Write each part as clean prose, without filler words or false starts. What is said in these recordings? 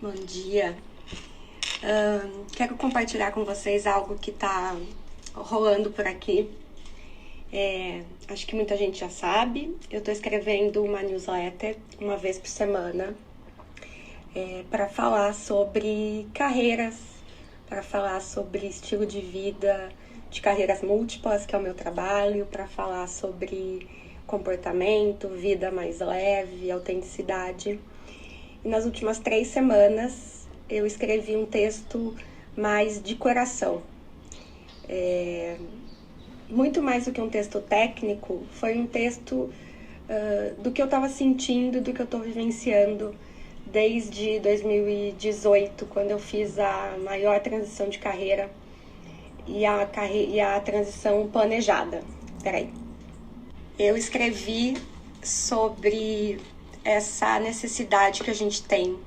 Bom dia. Quero compartilhar com vocês algo que está rolando por aqui. Acho que muita gente já sabe. Eu estou escrevendo uma newsletter uma vez por semana para falar sobre carreiras, para falar sobre estilo de vida de carreiras múltiplas, que é o meu trabalho, para falar sobre comportamento, vida mais leve, autenticidade. E nas últimas 3 semanas eu escrevi um texto mais de coração. Muito mais do que um texto técnico, foi um texto do que eu estava sentindo, do que eu estou vivenciando desde 2018, quando eu fiz a maior transição de carreira e a transição planejada. Eu escrevi sobre essa necessidade que a gente tem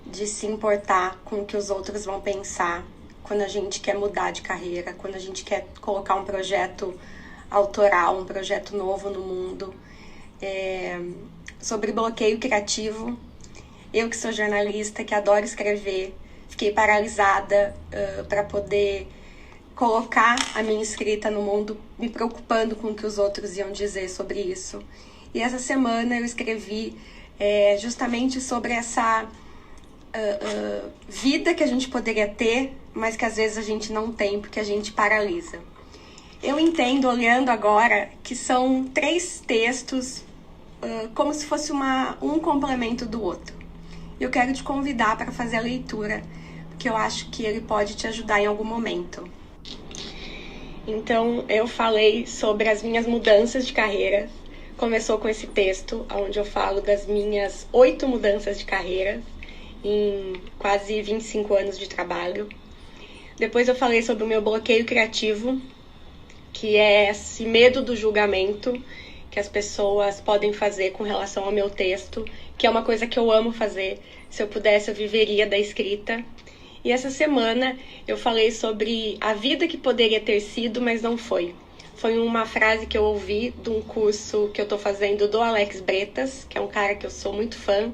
de se importar com o que os outros vão pensar quando a gente quer mudar de carreira, quando a gente quer colocar um projeto autoral, um projeto novo no mundo, sobre bloqueio criativo. Eu que sou jornalista, que adoro escrever, fiquei paralisada para poder colocar a minha escrita no mundo, me preocupando com o que os outros iam dizer sobre isso. E essa semana eu escrevi justamente sobre essa vida que a gente poderia ter, mas que às vezes a gente não tem, porque a gente paralisa. Eu entendo, olhando agora, que são 3 textos como se fosse um complemento do outro. Eu quero te convidar para fazer a leitura, porque eu acho que ele pode te ajudar em algum momento. Então, eu falei sobre as minhas mudanças de carreira. Começou com esse texto, onde eu falo das minhas 8 mudanças de carreira em quase 25 anos de trabalho. Depois eu falei sobre o meu bloqueio criativo, que é esse medo do julgamento que as pessoas podem fazer com relação ao meu texto, que é uma coisa que eu amo fazer. Se eu pudesse, eu viveria da escrita. E essa semana eu falei sobre a vida que poderia ter sido, mas não foi. Foi uma frase que eu ouvi de um curso que eu estou fazendo do Alex Bretas, que é um cara que eu sou muito fã,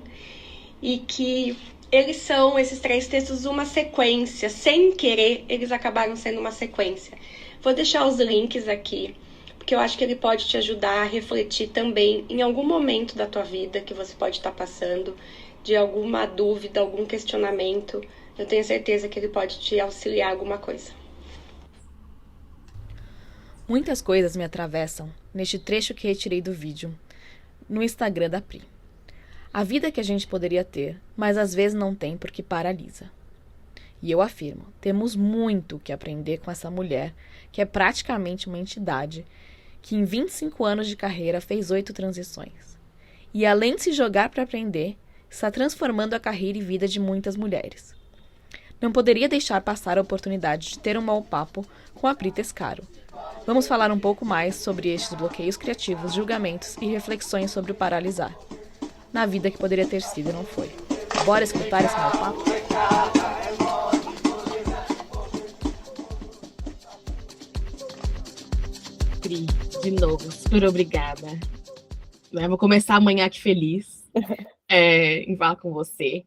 e que esses 3 textos uma sequência, sem querer, eles acabaram sendo uma sequência. Vou deixar os links aqui, porque eu acho que ele pode te ajudar a refletir também em algum momento da tua vida que você pode estar passando, de alguma dúvida, algum questionamento. Eu tenho certeza que ele pode te auxiliar alguma coisa. Muitas coisas me atravessam neste trecho que retirei do vídeo no Instagram da Pri. A vida que a gente poderia ter, mas às vezes não tem porque paralisa. E eu afirmo, temos muito que aprender com essa mulher, que é praticamente uma entidade, que em 25 anos de carreira fez 8 transições. E além de se jogar para aprender, está transformando a carreira e vida de muitas mulheres. Não poderia deixar passar a oportunidade de ter um bom papo com a Pri Tescaro. Vamos falar um pouco mais sobre estes bloqueios criativos, julgamentos e reflexões sobre o paralisar. Na vida que poderia ter sido e não foi. Bora escutar esse meu papo? Pri, de novo, super obrigada. Vou começar amanhã aqui feliz em falar com você.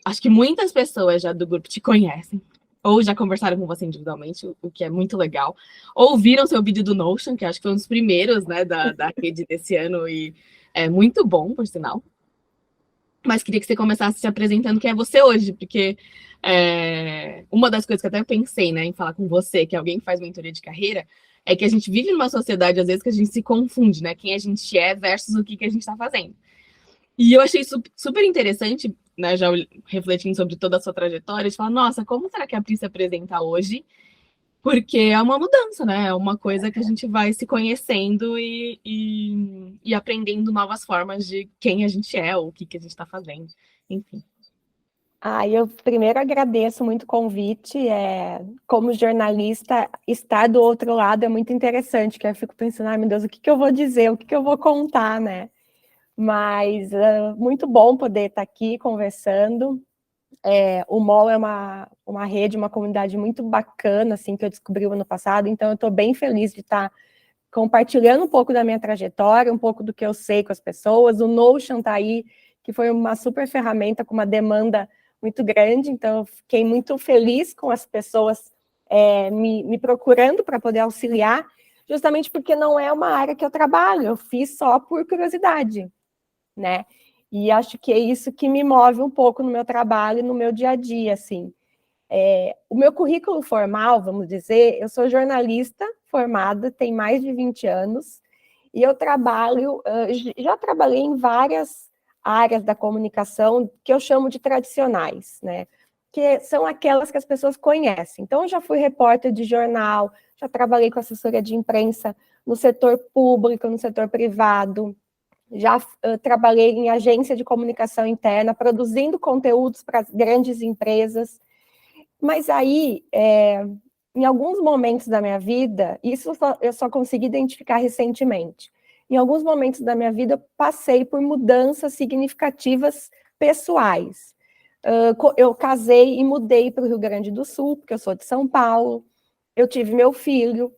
Acho que muitas pessoas já do grupo te conhecem, ou já conversaram com você individualmente, o que é muito legal. Ou viram seu vídeo do Notion, que acho que foi um dos primeiros, né, da rede desse ano, e é muito bom, por sinal. Mas queria que você começasse se apresentando quem é você hoje, porque uma das coisas que eu até pensei, né, em falar com você, que é alguém que faz mentoria de carreira, é que a gente vive numa sociedade, às vezes, que a gente se confunde, né, quem a gente é versus o que a gente está fazendo. E eu achei super interessante, né, já refletindo sobre toda a sua trajetória, de falar, nossa, como será que a Pri se apresenta hoje? Porque é uma mudança, né? É uma coisa que a gente vai se conhecendo e aprendendo novas formas de quem a gente é, ou o que a gente está fazendo, enfim. Eu primeiro agradeço muito o convite. Como jornalista, estar do outro lado é muito interessante, que eu fico pensando, meu Deus, o que eu vou dizer, o que eu vou contar, né? Mas muito bom poder estar aqui conversando. O MOL é uma rede, uma comunidade muito bacana, assim, que eu descobri o ano passado, então eu estou bem feliz de estar compartilhando um pouco da minha trajetória, um pouco do que eu sei com as pessoas. O Notion está aí, que foi uma super ferramenta com uma demanda muito grande, então eu fiquei muito feliz com as pessoas me procurando para poder auxiliar, justamente porque não é uma área que eu trabalho, eu fiz só por curiosidade, né? E acho que é isso que me move um pouco no meu trabalho e no meu dia a dia, assim. O meu currículo formal, vamos dizer, eu sou jornalista formada, tem mais de 20 anos, e eu trabalho, já trabalhei em várias áreas da comunicação que eu chamo de tradicionais, né? Que são aquelas que as pessoas conhecem. Então, eu já fui repórter de jornal, já trabalhei com assessoria de imprensa no setor público, no setor privado, já trabalhei em agência de comunicação interna, produzindo conteúdos para grandes empresas. Mas aí, em alguns momentos da minha vida, isso eu só consegui identificar recentemente. Em alguns momentos da minha vida, eu passei por mudanças significativas pessoais. Eu casei e mudei para o Rio Grande do Sul, porque eu sou de São Paulo. Eu tive meu filho.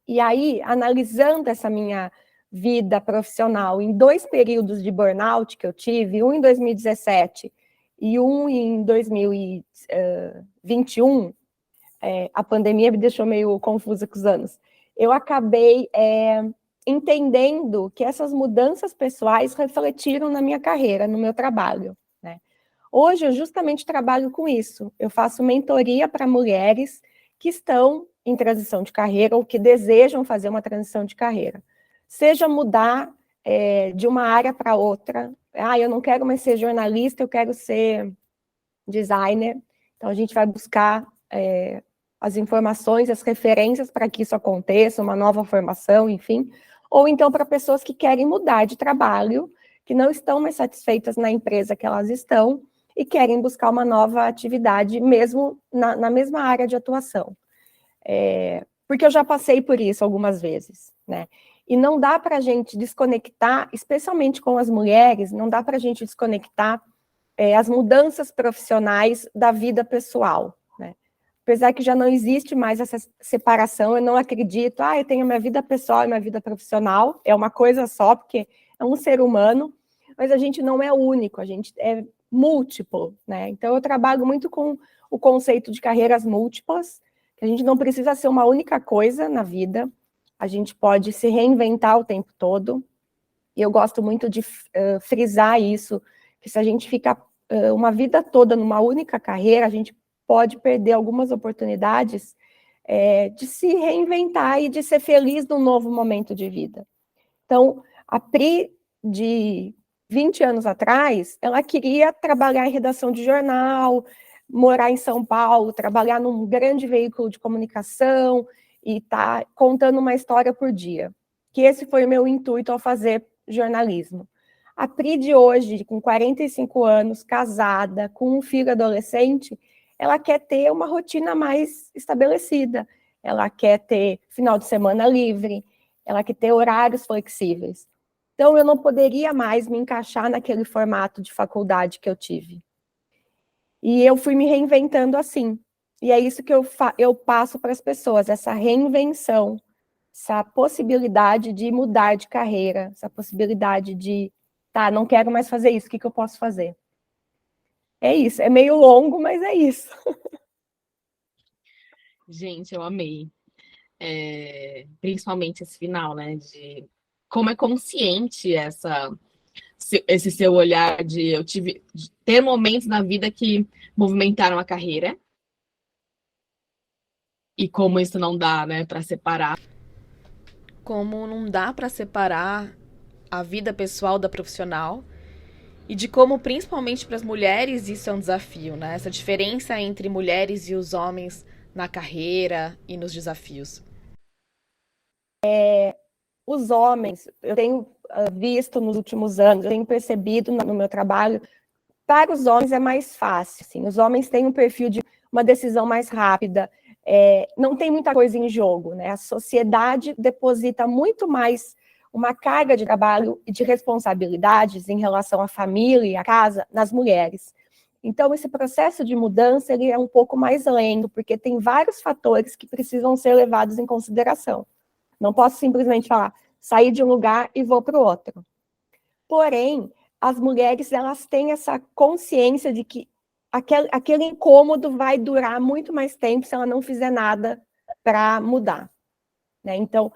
E aí, analisando essa minha vida profissional em 2 períodos de burnout que eu tive, um em 2017 e um em 2021, a pandemia me deixou meio confusa com os anos, eu acabei entendendo que essas mudanças pessoais refletiram na minha carreira, no meu trabalho, né? Hoje eu justamente trabalho com isso, eu faço mentoria para mulheres que estão em transição de carreira ou que desejam fazer uma transição de carreira, seja mudar de uma área para outra, eu não quero mais ser jornalista, eu quero ser designer, então a gente vai buscar as informações, as referências para que isso aconteça, uma nova formação, enfim, ou então para pessoas que querem mudar de trabalho, que não estão mais satisfeitas na empresa que elas estão e querem buscar uma nova atividade, mesmo na mesma área de atuação. Porque eu já passei por isso algumas vezes, né? E não dá para a gente desconectar, especialmente com as mulheres, não dá para a gente desconectar as mudanças profissionais da vida pessoal, né? Apesar que já não existe mais essa separação, eu não acredito, eu tenho minha vida pessoal e minha vida profissional, é uma coisa só, porque é um ser humano, mas a gente não é único, a gente é múltiplo, né? Então eu trabalho muito com o conceito de carreiras múltiplas, que a gente não precisa ser uma única coisa na vida, a gente pode se reinventar o tempo todo, e eu gosto muito de frisar isso, que se a gente ficar uma vida toda numa única carreira, a gente pode perder algumas oportunidades de se reinventar e de ser feliz num novo momento de vida. Então, a Pri, de 20 anos atrás, ela queria trabalhar em redação de jornal, morar em São Paulo, trabalhar num grande veículo de comunicação e estar contando uma história por dia. Que esse foi o meu intuito ao fazer jornalismo. A Pri de hoje, com 45 anos, casada, com um filho adolescente, ela quer ter uma rotina mais estabelecida, ela quer ter final de semana livre, ela quer ter horários flexíveis. Então, eu não poderia mais me encaixar naquele formato de faculdade que eu tive. E eu fui me reinventando assim. E é isso que eu passo para as pessoas, essa reinvenção, essa possibilidade de mudar de carreira, essa possibilidade de, não quero mais fazer isso, o que eu posso fazer? É isso, é meio longo, mas é isso. Gente, eu amei. Principalmente esse final, né? De como é consciente esse seu olhar de ter momentos na vida que movimentaram a carreira e como isso não dá, né, para separar. Como não dá para separar a vida pessoal da profissional e de como, principalmente para as mulheres, isso é um desafio, né? Essa diferença entre mulheres e os homens na carreira e nos desafios. Os homens, eu tenho visto nos últimos anos, eu tenho percebido no meu trabalho, para os homens é mais fácil, assim, os homens têm um perfil de uma decisão mais rápida, não tem muita coisa em jogo, né? A sociedade deposita muito mais uma carga de trabalho e de responsabilidades em relação à família e à casa nas mulheres. Então, esse processo de mudança ele é um pouco mais lento, porque tem vários fatores que precisam ser levados em consideração. Não posso simplesmente falar, sair de um lugar e vou para o outro. Porém, as mulheres elas têm essa consciência de que aquele incômodo vai durar muito mais tempo se ela não fizer nada para mudar. Né? Então,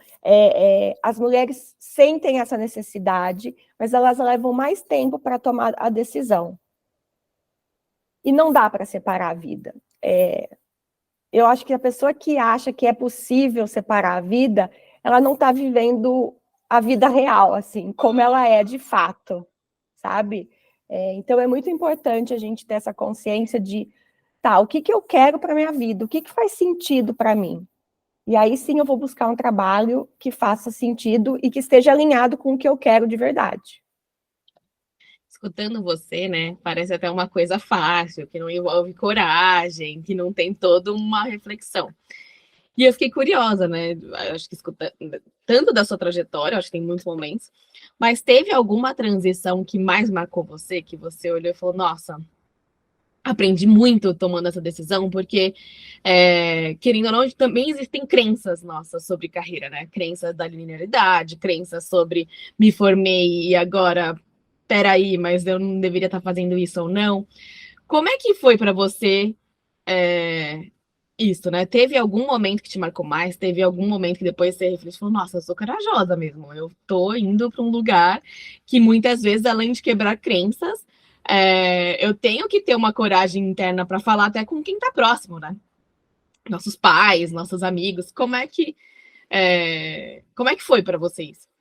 as mulheres sentem essa necessidade, mas elas levam mais tempo para tomar a decisão. E não dá para separar a vida. Eu acho que a pessoa que acha que é possível separar a vida, ela não está vivendo a vida real, assim, como ela é de fato, sabe? Então, é muito importante a gente ter essa consciência de, tá, o que eu quero para a minha vida? O que faz sentido para mim? E aí sim eu vou buscar um trabalho que faça sentido e que esteja alinhado com o que eu quero de verdade. Escutando você, né, parece até uma coisa fácil, que não envolve coragem, que não tem toda uma reflexão. E eu fiquei curiosa, né? Acho que escutando tanto da sua trajetória, acho que tem muitos momentos, mas teve alguma transição que mais marcou você, que você olhou e falou, nossa, aprendi muito tomando essa decisão, porque, querendo ou não, também existem crenças nossas sobre carreira, né? Crenças da linearidade, crenças sobre me formei e agora, peraí, mas eu não deveria estar fazendo isso ou não. Como é que foi para você isso, né? Teve algum momento que te marcou mais? Teve algum momento que depois você refletiu e falou, nossa, eu sou corajosa mesmo. Eu tô indo para um lugar que muitas vezes, além de quebrar crenças, eu tenho que ter uma coragem interna para falar até com quem tá próximo, né? Nossos pais, nossos amigos. Como é que foi para vocês?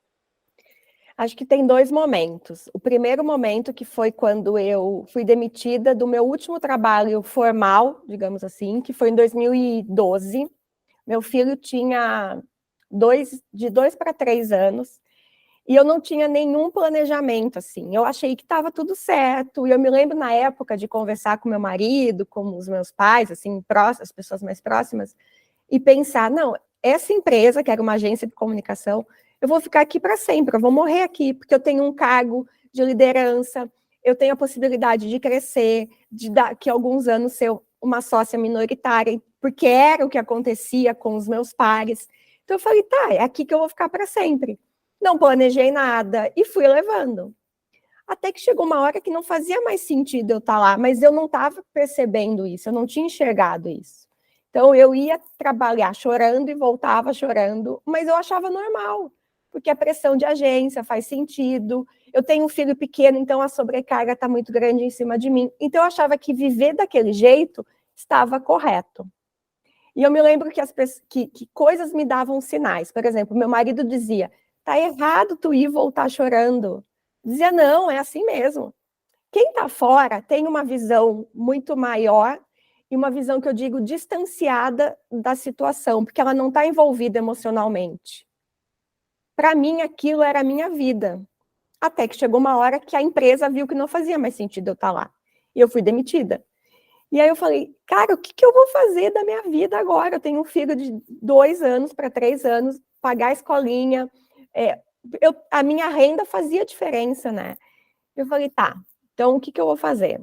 Acho que tem 2 momentos. O primeiro momento que foi quando eu fui demitida do meu último trabalho formal, digamos assim, que foi em 2012. Meu filho tinha de 2 para 3 anos, e eu não tinha nenhum planejamento, assim. Eu achei que estava tudo certo, e eu me lembro na época de conversar com meu marido, com os meus pais, assim, as pessoas mais próximas, e pensar, não, essa empresa, que era uma agência de comunicação, eu vou ficar aqui para sempre, eu vou morrer aqui, porque eu tenho um cargo de liderança, eu tenho a possibilidade de crescer, de daqui a alguns anos ser uma sócia minoritária, porque era o que acontecia com os meus pares. Então eu falei, tá, é aqui que eu vou ficar para sempre. Não planejei nada e fui levando. Até que chegou uma hora que não fazia mais sentido eu estar lá, mas eu não estava percebendo isso, eu não tinha enxergado isso. Então eu ia trabalhar chorando e voltava chorando, mas eu achava normal, porque a pressão de agência faz sentido. Eu tenho um filho pequeno, então a sobrecarga está muito grande em cima de mim. Então eu achava que viver daquele jeito estava correto. E eu me lembro que coisas me davam sinais. Por exemplo, meu marido dizia, tá errado tu ir voltar chorando. Dizia, não, é assim mesmo. Quem está fora tem uma visão muito maior e uma visão que eu digo distanciada da situação, porque ela não está envolvida emocionalmente. Para mim, aquilo era a minha vida. Até que chegou uma hora que a empresa viu que não fazia mais sentido eu estar lá. E eu fui demitida. E aí eu falei, cara, o que eu vou fazer da minha vida agora? Eu tenho um filho de 2 anos para 3 anos, pagar a escolinha. A minha renda fazia diferença, né? Eu falei, tá, então o que eu vou fazer?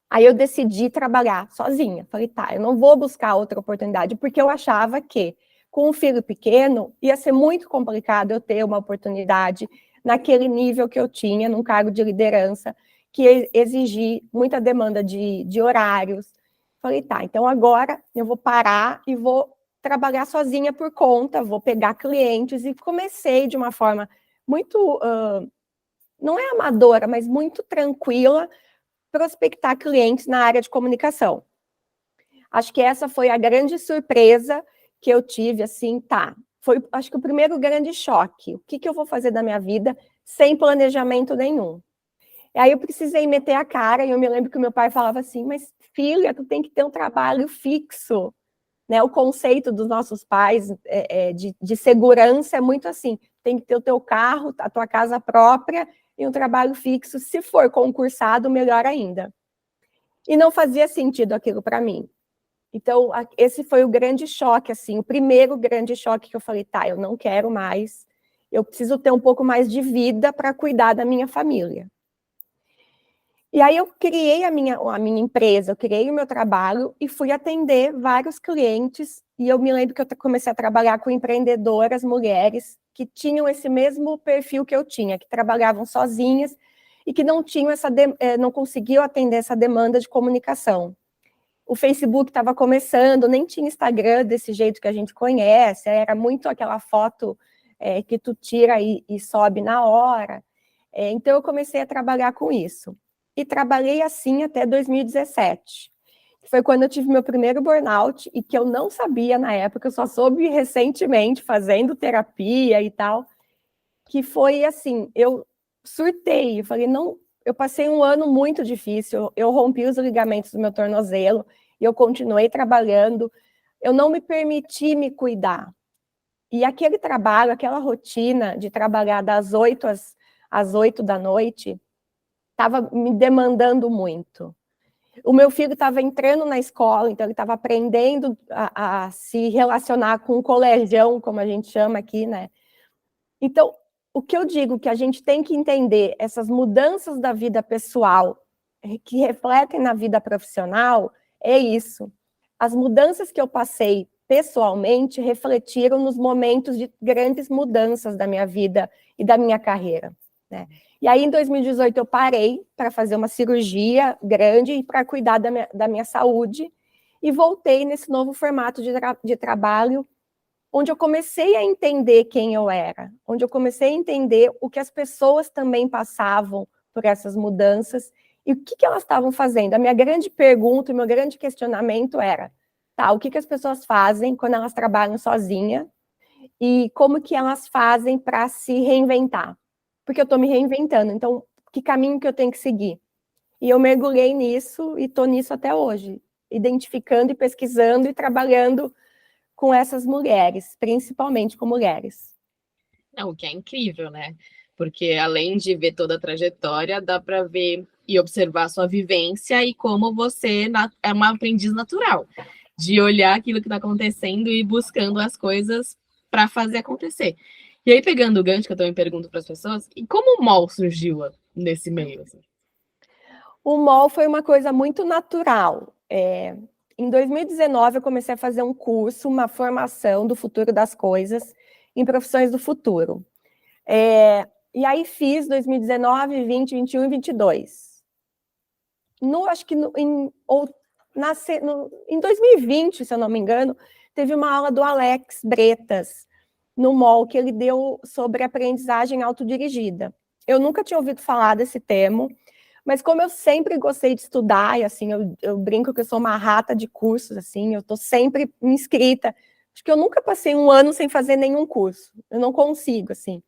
Aí eu decidi trabalhar sozinha. Falei, tá, eu não vou buscar outra oportunidade, porque eu achava que com um filho pequeno ia ser muito complicado eu ter uma oportunidade naquele nível que eu tinha, num cargo de liderança, que exigia muita demanda de horários. Falei, tá, então agora eu vou parar e vou trabalhar sozinha por conta, vou pegar clientes, e comecei de uma forma muito, não é amadora, mas muito tranquila, prospectar clientes na área de comunicação. Acho que essa foi a grande surpresa que eu tive, assim, tá. Foi, acho que o primeiro grande choque. O que eu vou fazer da minha vida sem planejamento nenhum? E aí eu precisei meter a cara, e eu me lembro que o meu pai falava assim, mas filha, tu tem que ter um trabalho fixo. Né? O conceito dos nossos pais de segurança é muito assim, tem que ter o teu carro, a tua casa própria e um trabalho fixo. Se for concursado, melhor ainda. E não fazia sentido aquilo para mim. Então, esse foi o grande choque, assim, o primeiro grande choque que eu falei, tá, eu não quero mais, eu preciso ter um pouco mais de vida para cuidar da minha família. E aí eu criei a minha empresa, eu criei o meu trabalho e fui atender vários clientes, e eu me lembro que eu comecei a trabalhar com empreendedoras mulheres que tinham esse mesmo perfil que eu tinha, que trabalhavam sozinhas, e que não tinham não conseguiam atender essa demanda de comunicação. O Facebook estava começando, nem tinha Instagram desse jeito que a gente conhece, era muito aquela foto que tu tira e sobe na hora. Então, eu comecei a trabalhar com isso. E trabalhei assim até 2017. Foi quando eu tive meu primeiro burnout, e que eu não sabia na época, eu só soube recentemente, fazendo terapia e tal, que foi assim, eu surtei, eu falei, não, eu passei um ano muito difícil, eu rompi os ligamentos do meu tornozelo, e eu continuei trabalhando, eu não me permiti me cuidar. E aquele trabalho, aquela rotina de trabalhar das 8 às 8 da noite, estava me demandando muito. O meu filho estava entrando na escola, então ele estava aprendendo a se relacionar com o colegião, como a gente chama aqui, né? Então, o que eu digo que a gente tem que entender, essas mudanças da vida pessoal que refletem na vida profissional, é isso. As mudanças que eu passei pessoalmente refletiram nos momentos de grandes mudanças da minha vida e da minha carreira, né? E aí, em 2018, eu parei para fazer uma cirurgia grande e para cuidar da minha saúde, e voltei nesse novo formato de trabalho, onde eu comecei a entender quem eu era, onde eu comecei a entender o que as pessoas também passavam por essas mudanças e o que elas estavam fazendo. A minha grande pergunta, o meu grande questionamento era, tá, o que as pessoas fazem quando elas trabalham sozinhas e como que elas fazem para se reinventar? Porque eu estou me reinventando, então que caminho que eu tenho que seguir? E eu mergulhei nisso e estou nisso até hoje, identificando e pesquisando e trabalhando com essas mulheres, principalmente com mulheres. Não, o que é incrível, né? Porque além de ver toda a trajetória, dá para ver e observar a sua vivência e como você é uma aprendiz natural, de olhar aquilo que está acontecendo e buscando as coisas para fazer acontecer. E aí, pegando o gancho que eu também pergunto para as pessoas, e como o MOL surgiu nesse meio? Assim? O MOL foi uma coisa muito natural. Em 2019, eu comecei a fazer um curso, uma formação do futuro das coisas, em profissões do futuro. E aí fiz 2019, 20, 21 e 22. Acho que em 2020, se eu não me engano, teve uma aula do Alex Bretas, no MOL, que ele deu sobre aprendizagem autodirigida. Eu nunca tinha ouvido falar desse termo, mas como eu sempre gostei de estudar, e assim, eu brinco que eu sou uma rata de cursos, assim, eu estou sempre inscrita. Acho que eu nunca passei um ano sem fazer nenhum curso. Eu não consigo, assim.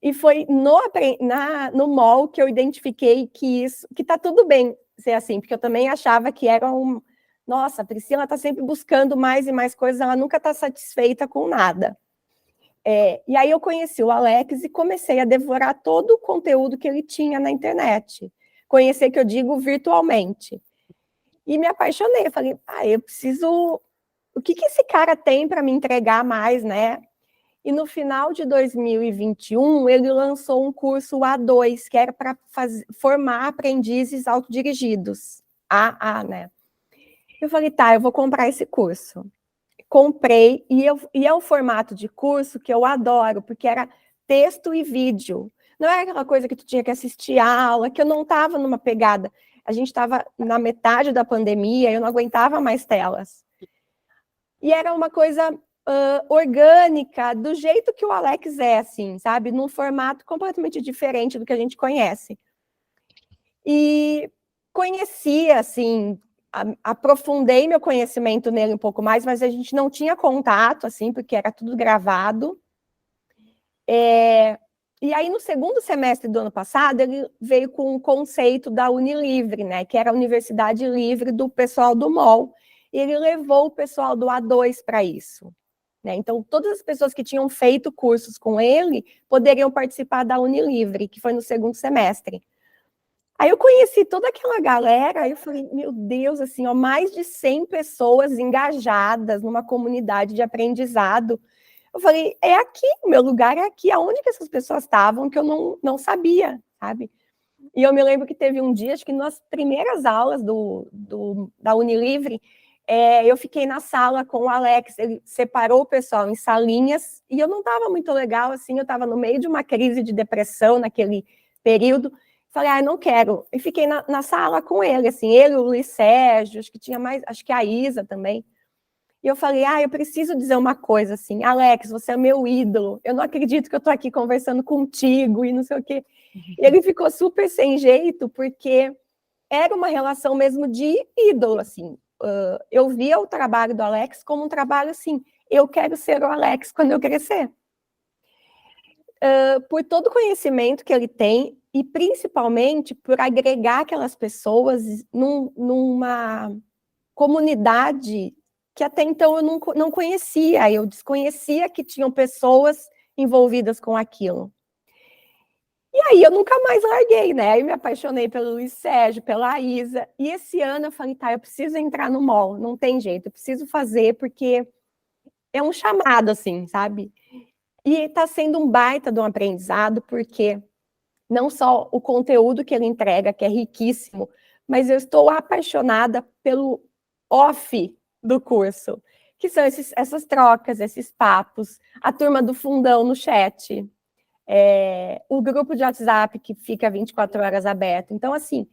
E foi no MOL que eu identifiquei que tá tudo bem ser assim, porque eu também achava que era nossa, a Priscila está sempre buscando mais e mais coisas, ela nunca está satisfeita com nada. E aí eu conheci o Alex e comecei a devorar todo o conteúdo que ele tinha na internet. Conhecer, que eu digo, virtualmente. E me apaixonei, eu falei, eu preciso... O que esse cara tem para me entregar mais, né? E no final de 2021, ele lançou um curso A2, que era para formar aprendizes autodirigidos. AA, né? Eu falei, eu vou comprar esse curso. Comprei, e é um formato de curso que eu adoro, porque era texto e vídeo. Não era aquela coisa que tu tinha que assistir a aula, que eu não estava numa pegada. A gente estava na metade da pandemia, eu não aguentava mais telas. E era uma coisa orgânica, do jeito que o Alex é, assim, sabe? Num formato completamente diferente do que a gente conhece. E conheci, assim, aprofundei meu conhecimento nele um pouco mais, mas a gente não tinha contato, assim, porque era tudo gravado. E aí, no segundo semestre do ano passado, ele veio com um conceito da Unilivre, né, que era a Universidade Livre do pessoal do MOL, e ele levou o pessoal do A2 para isso. Né? Então, todas as pessoas que tinham feito cursos com ele poderiam participar da Unilivre, que foi no segundo semestre. Aí eu conheci toda aquela galera, aí eu falei, meu Deus, assim, mais de 100 pessoas engajadas numa comunidade de aprendizado. Eu falei, é aqui, o meu lugar é aqui, aonde que essas pessoas estavam que eu não sabia, sabe? E eu me lembro que teve um dia, acho que nas primeiras aulas da Unilivre, eu fiquei na sala com o Alex, ele separou o pessoal em salinhas, e eu não estava muito legal, assim, eu estava no meio de uma crise de depressão naquele período. Falei, não quero. E fiquei na sala com ele, assim, ele, o Luiz Sérgio, acho que tinha mais, acho que a Isa também. E eu falei, eu preciso dizer uma coisa, assim, Alex, você é meu ídolo, eu não acredito que eu tô aqui conversando contigo e não sei o quê. E ele ficou super sem jeito, porque era uma relação mesmo de ídolo, assim. Eu via o trabalho do Alex como um trabalho, assim, eu quero ser o Alex quando eu crescer. Por todo o conhecimento que ele tem, e principalmente por agregar aquelas pessoas numa comunidade que até então eu não conhecia, eu desconhecia que tinham pessoas envolvidas com aquilo. E aí eu nunca mais larguei, né? Aí me apaixonei pelo Luiz Sérgio, pela Isa, e esse ano eu falei, eu preciso entrar no mall, não tem jeito, eu preciso fazer, porque é um chamado, assim, sabe? E está sendo um baita de um aprendizado, porque não só o conteúdo que ele entrega, que é riquíssimo, mas eu estou apaixonada pelo off do curso, que são essas trocas, esses papos, a turma do fundão no chat, o grupo de WhatsApp que fica 24 horas aberto. Então, assim,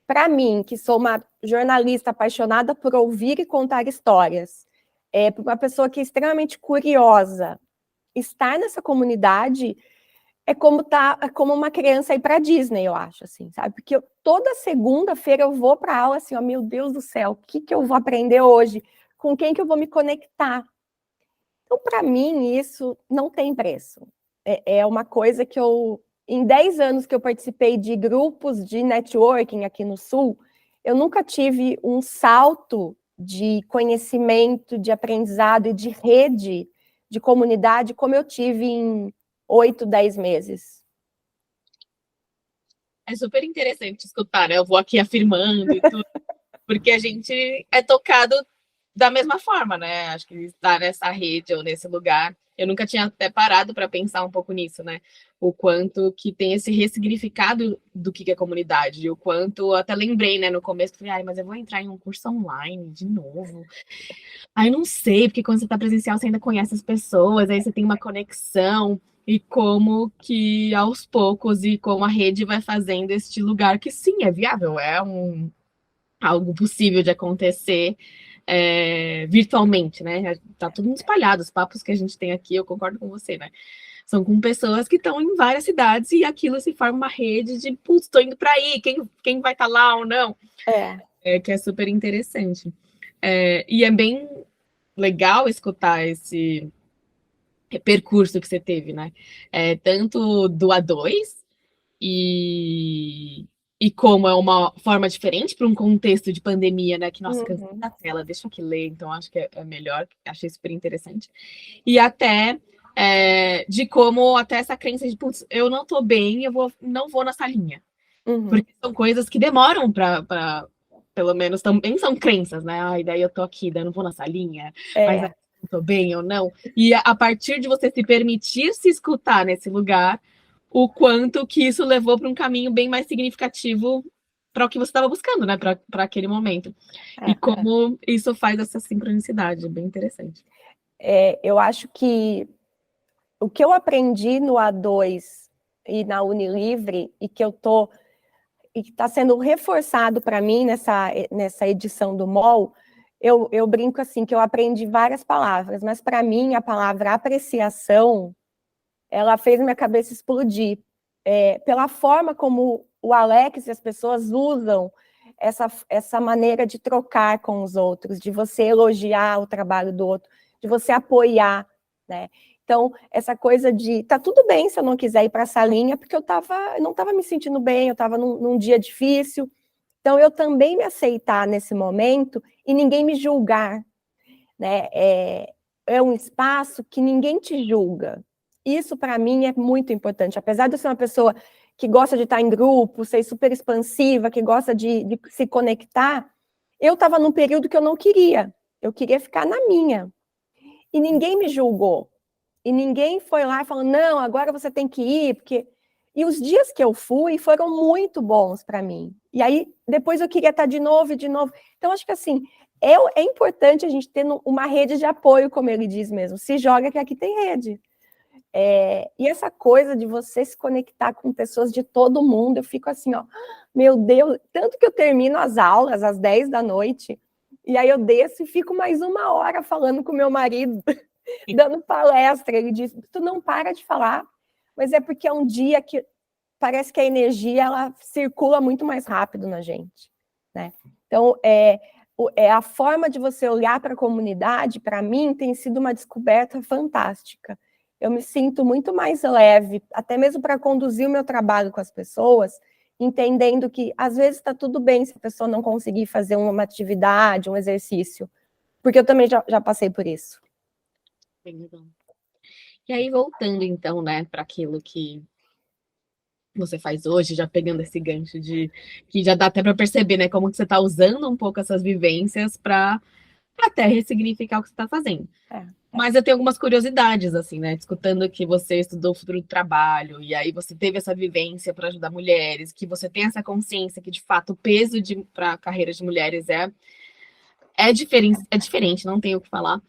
para mim, que sou uma jornalista apaixonada por ouvir e contar histórias, para uma pessoa que é extremamente curiosa, estar nessa comunidade é como uma criança ir para a Disney, eu acho, assim, sabe? Porque toda segunda-feira eu vou para aula assim, meu Deus do céu, o que eu vou aprender hoje? Com quem que eu vou me conectar? Então, para mim, isso não tem preço. É uma coisa que em 10 anos que eu participei de grupos de networking aqui no Sul, eu nunca tive um salto de conhecimento, de aprendizado e de rede, de comunidade, como eu tive em 8, 10 meses. É super interessante escutar, né? Eu vou aqui afirmando e tudo, porque a gente é tocado da mesma forma, né? Acho que estar nessa rede ou nesse lugar, eu nunca tinha até parado para pensar um pouco nisso, né? O quanto que tem esse ressignificado do que é comunidade, e o quanto, até lembrei, né, no começo, falei, mas eu vou entrar em um curso online de novo. Aí não sei, porque quando você está presencial, você ainda conhece as pessoas, aí você tem uma conexão, e como que aos poucos, e como a rede vai fazendo este lugar que sim, é viável, algo possível de acontecer virtualmente, né? Tá tudo espalhado, os papos que a gente tem aqui, eu concordo com você, né? São com pessoas que estão em várias cidades e aquilo se forma uma rede de, putz, tô indo para aí, quem vai estar lá ou não? Que é super interessante. E é bem legal escutar esse percurso que você teve, né? Tanto do A2 e como é uma forma diferente para um contexto de pandemia, né? Que, nossa, cansei da tela, deixa eu aqui ler, então acho que é melhor, achei super interessante. E até de como até essa crença de, putz, eu não tô bem, não vou na salinha. Porque são coisas que demoram para pelo menos também são crenças, né? Daí eu tô aqui, daí eu não vou na salinha, mas eu não tô bem ou não. E a partir de você se permitir se escutar nesse lugar, o quanto que isso levou para um caminho bem mais significativo para o que você estava buscando, né? Para aquele momento. E como isso faz essa sincronicidade, bem interessante. Eu acho que o que eu aprendi no A2 e na Unilivre, e que está sendo reforçado para mim nessa edição do MOL, eu brinco assim, que eu aprendi várias palavras, mas para mim a palavra apreciação, ela fez minha cabeça explodir, pela forma como o Alex e as pessoas usam essa maneira de trocar com os outros, de você elogiar o trabalho do outro, de você apoiar, né? Então, essa coisa de, tá tudo bem se eu não quiser ir para a salinha, porque eu não estava me sentindo bem, eu estava num dia difícil. Então, eu também me aceitar nesse momento e ninguém me julgar, né? É um espaço que ninguém te julga. Isso, para mim, é muito importante. Apesar de eu ser uma pessoa que gosta de estar em grupo, ser super expansiva, que gosta de se conectar, eu estava num período que eu não queria. Eu queria ficar na minha. E ninguém me julgou. E ninguém foi lá e falou, não, agora você tem que ir, porque... E os dias que eu fui foram muito bons para mim. E aí, depois eu queria estar de novo e de novo. Então, acho que assim, é importante a gente ter uma rede de apoio, como ele diz mesmo. Se joga que aqui tem rede. E essa coisa de você se conectar com pessoas de todo mundo, eu fico assim, ó, meu Deus, tanto que eu termino as aulas às 10 da noite, e aí eu desço e fico mais 1 hora falando com meu marido, dando palestra. Ele diz, tu não para de falar, mas é porque é um dia que parece que a energia ela circula muito mais rápido na gente, né? Então, a forma de você olhar para a comunidade, para mim, tem sido uma descoberta fantástica. Eu me sinto muito mais leve, até mesmo para conduzir o meu trabalho com as pessoas, entendendo que, às vezes, está tudo bem se a pessoa não conseguir fazer uma atividade, um exercício, porque eu também já passei por isso. Bem legal. E aí, voltando, então, né, para aquilo que você faz hoje, já pegando esse gancho de que já dá até para perceber, né, como que você está usando um pouco essas vivências para até ressignificar o que você está fazendo. Mas eu tenho algumas curiosidades, assim, né? Escutando que você estudou futuro do trabalho, e aí você teve essa vivência para ajudar mulheres, que você tem essa consciência que, de fato, o peso para a carreira de mulheres é diferente, não tenho o que falar.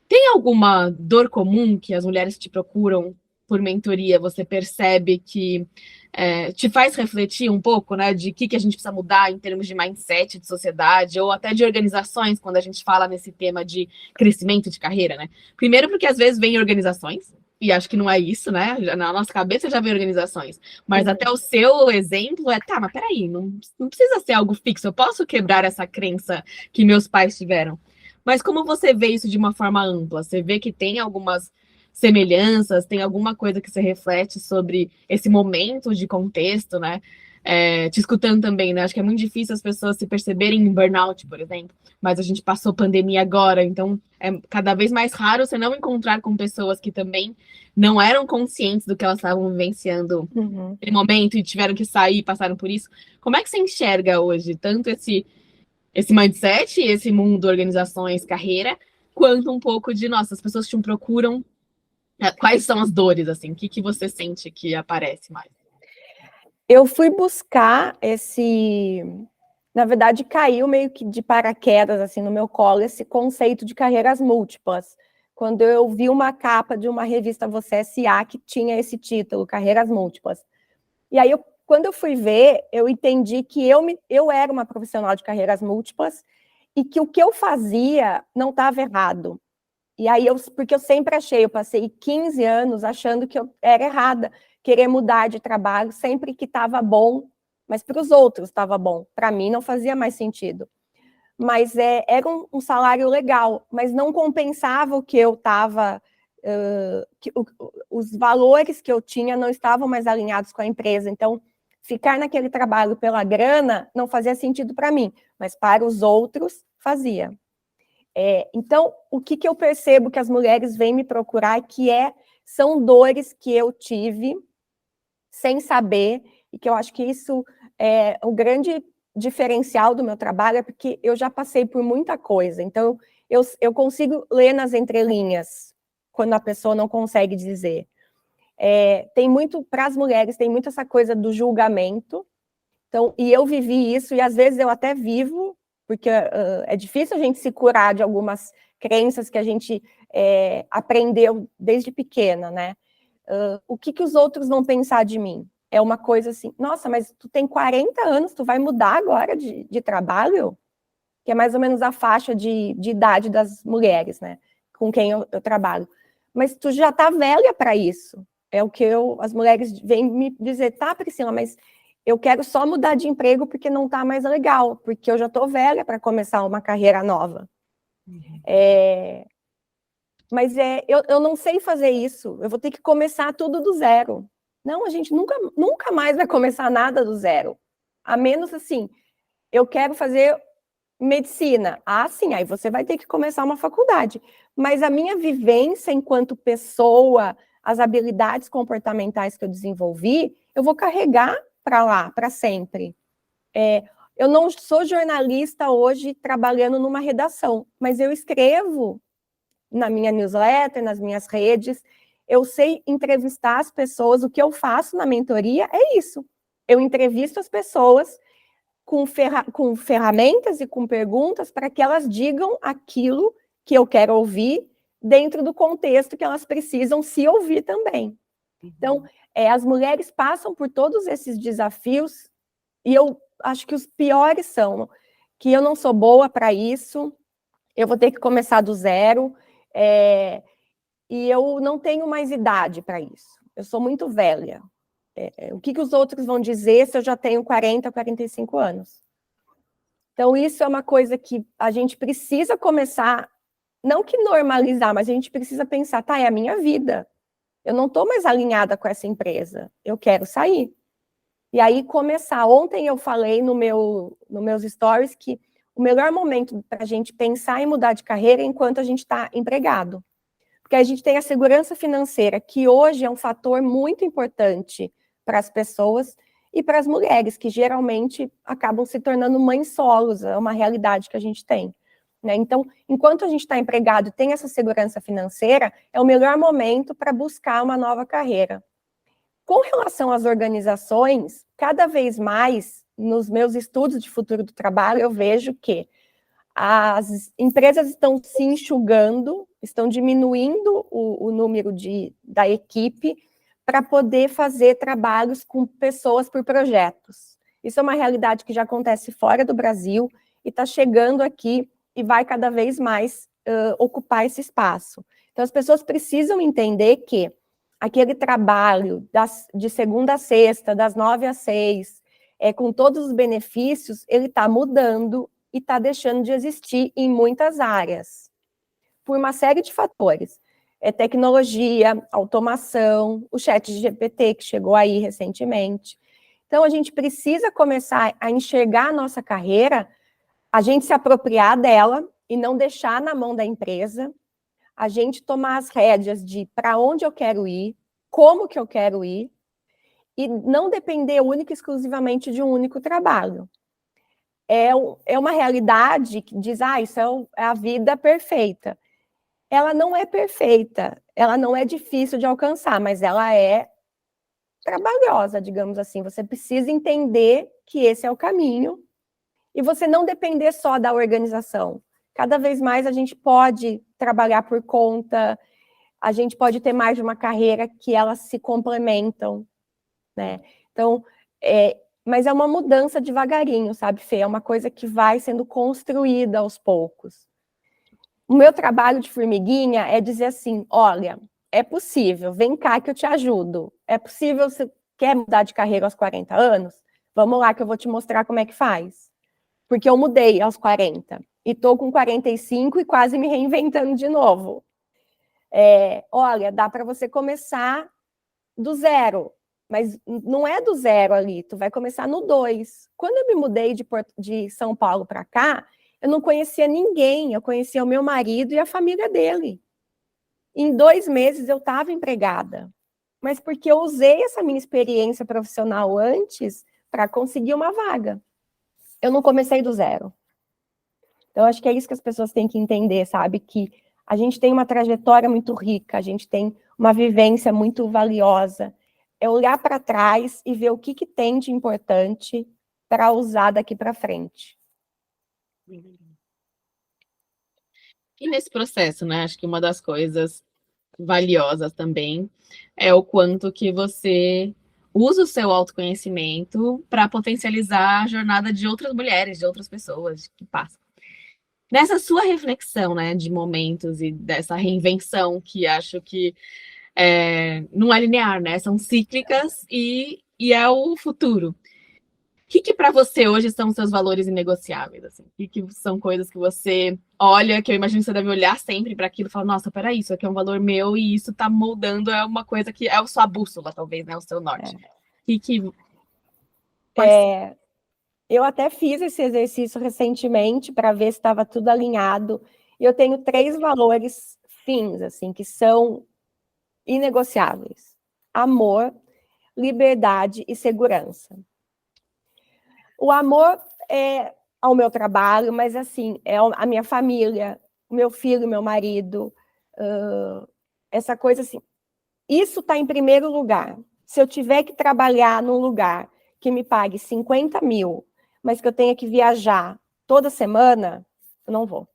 Tem alguma dor comum que as mulheres te procuram por mentoria? Você percebe que te faz refletir um pouco, né, de que a gente precisa mudar em termos de mindset, de sociedade, ou até de organizações, quando a gente fala nesse tema de crescimento de carreira, né? Primeiro porque às vezes vem organizações, e acho que não é isso, né? Na nossa cabeça já vem organizações. Mas até o seu exemplo mas peraí, não precisa ser algo fixo, eu posso quebrar essa crença que meus pais tiveram. Mas como você vê isso de uma forma ampla? Você vê que tem algumas semelhanças, tem alguma coisa que você reflete sobre esse momento de contexto, né? Te escutando também, né? Acho que é muito difícil as pessoas se perceberem em burnout, por exemplo, mas a gente passou pandemia agora, então é cada vez mais raro você não encontrar com pessoas que também não eram conscientes do que elas estavam vivenciando naquele momento e tiveram que sair e passaram por isso. Como é que você enxerga hoje tanto esse mindset, esse mundo, organizações, carreira, quanto um pouco de, nossa, as pessoas te procuram, quais são as dores, assim, o que você sente que aparece mais? Eu fui buscar na verdade, caiu meio que de paraquedas, assim, no meu colo, esse conceito de carreiras múltiplas, quando eu vi uma capa de uma revista Você S.A. que tinha esse título, Carreiras Múltiplas. E aí, quando eu fui ver, eu entendi que eu era uma profissional de carreiras múltiplas e que o que eu fazia não estava errado. E aí, porque eu sempre achei, eu passei 15 anos achando que eu era errada, querer mudar de trabalho sempre que estava bom, mas para os outros estava bom. Para mim não fazia mais sentido. Mas era um salário legal, mas não compensava o que eu estava... os valores que eu tinha não estavam mais alinhados com a empresa. Então, ficar naquele trabalho pela grana não fazia sentido para mim, mas para os outros fazia. Então, o que eu percebo que as mulheres vêm me procurar são dores que eu tive sem saber, e que eu acho que isso é o grande diferencial do meu trabalho, é porque eu já passei por muita coisa. Então, eu consigo ler nas entrelinhas quando a pessoa não consegue dizer. Tem muito, para as mulheres, tem muito essa coisa do julgamento. Então, e eu vivi isso, e às vezes eu até vivo, porque é difícil a gente se curar de algumas crenças que a gente aprendeu desde pequena, né? O que os outros vão pensar de mim? É uma coisa assim, nossa, mas tu tem 40 anos, tu vai mudar agora de trabalho? Que é mais ou menos a faixa de idade das mulheres, né? Com quem eu trabalho. Mas tu já tá velha para isso. É o que as mulheres vêm me dizer, tá, Priscila, mas eu quero só mudar de emprego porque não tá mais legal, porque eu já tô velha para começar uma carreira nova. Mas eu não sei fazer isso, eu vou ter que começar tudo do zero. Não, a gente nunca mais vai começar nada do zero. A menos assim, eu quero fazer medicina. Ah, sim, aí você vai ter que começar uma faculdade. Mas a minha vivência enquanto pessoa, as habilidades comportamentais que eu desenvolvi, eu vou carregar para lá, para sempre. Eu não sou jornalista hoje trabalhando numa redação, mas eu escrevo na minha newsletter, nas minhas redes, eu sei entrevistar as pessoas, o que eu faço na mentoria é isso. Eu entrevisto as pessoas com ferramentas e com perguntas para que elas digam aquilo que eu quero ouvir dentro do contexto que elas precisam se ouvir também. Então, as mulheres passam por todos esses desafios, e eu acho que os piores são que eu não sou boa para isso, eu vou ter que começar do zero, e eu não tenho mais idade para isso. Eu sou muito velha. O que os outros vão dizer se eu já tenho 40, 45 anos? Então, isso é uma coisa que a gente precisa começar, não que normalizar, mas a gente precisa pensar, tá, é a minha vida. Eu não estou mais alinhada com essa empresa. Eu quero sair. E aí começar. Ontem eu falei nos meus stories que o melhor momento para a gente pensar em mudar de carreira é enquanto a gente está empregado. Porque a gente tem a segurança financeira, que hoje é um fator muito importante para as pessoas e para as mulheres, que geralmente acabam se tornando mães solos, é uma realidade que a gente tem. Né? Então, enquanto a gente está empregado e tem essa segurança financeira, é o melhor momento para buscar uma nova carreira. Com relação às organizações, cada vez mais, nos meus estudos de futuro do trabalho, eu vejo que as empresas estão se enxugando, estão diminuindo o número da equipe para poder fazer trabalhos com pessoas por projetos. Isso é uma realidade que já acontece fora do Brasil e está chegando aqui e vai cada vez mais ocupar esse espaço. Então, as pessoas precisam entender que aquele trabalho de segunda a sexta, das 9 às 6, com todos os benefícios, ele está mudando e está deixando de existir em muitas áreas, por uma série de fatores. Tecnologia, automação, o ChatGPT, que chegou aí recentemente. Então, a gente precisa começar a enxergar a nossa carreira, a gente se apropriar dela e não deixar na mão da empresa, a gente tomar as rédeas de para onde eu quero ir, como que eu quero ir, e não depender única e exclusivamente de um único trabalho. É uma realidade que diz, isso é a vida perfeita. Ela não é perfeita, ela não é difícil de alcançar, mas ela é trabalhosa, digamos assim. Você precisa entender que esse é o caminho e você não depender só da organização. Cada vez mais a gente pode trabalhar por conta, a gente pode ter mais de uma carreira que elas se complementam, né? Então, mas é uma mudança devagarinho, sabe, Fê? É uma coisa que vai sendo construída aos poucos. O meu trabalho de formiguinha é dizer assim, olha, é possível, vem cá que eu te ajudo. É possível, você quer mudar de carreira aos 40 anos? Vamos lá que eu vou te mostrar como é que faz. Porque eu mudei aos 40 e estou com 45 e quase me reinventando de novo. Olha, dá para você começar do zero, mas não é do zero ali, tu vai começar no 2. Quando eu me mudei de São Paulo para cá, eu não conhecia ninguém, eu conhecia o meu marido e a família dele. Em 2 meses eu estava empregada, mas porque eu usei essa minha experiência profissional antes para conseguir uma vaga. Eu não comecei do zero. Então, acho que é isso que as pessoas têm que entender, sabe? Que a gente tem uma trajetória muito rica, a gente tem uma vivência muito valiosa. É olhar para trás e ver o que tem de importante para usar daqui para frente. E nesse processo, né? Acho que uma das coisas valiosas também é o quanto que você usa o seu autoconhecimento para potencializar a jornada de outras mulheres, de outras pessoas que passam. Nessa sua reflexão, né, de momentos e dessa reinvenção, que acho que não é linear, né? São cíclicas e é o futuro. O que para você hoje são os seus valores inegociáveis? Assim? O que são coisas que você olha, que eu imagino que você deve olhar sempre para aquilo e falar, nossa, peraí, isso aqui é um valor meu e isso está moldando, é uma coisa que é a sua bússola, talvez, né? O seu norte. Eu até fiz esse exercício recentemente para ver se estava tudo alinhado. E eu tenho 3 valores fins, assim, que são inegociáveis: amor, liberdade e segurança. O amor é ao meu trabalho, mas assim, é a minha família, o meu filho, meu marido, essa coisa assim. Isso está em primeiro lugar. Se eu tiver que trabalhar num lugar que me pague 50 mil, mas que eu tenha que viajar toda semana, eu não vou.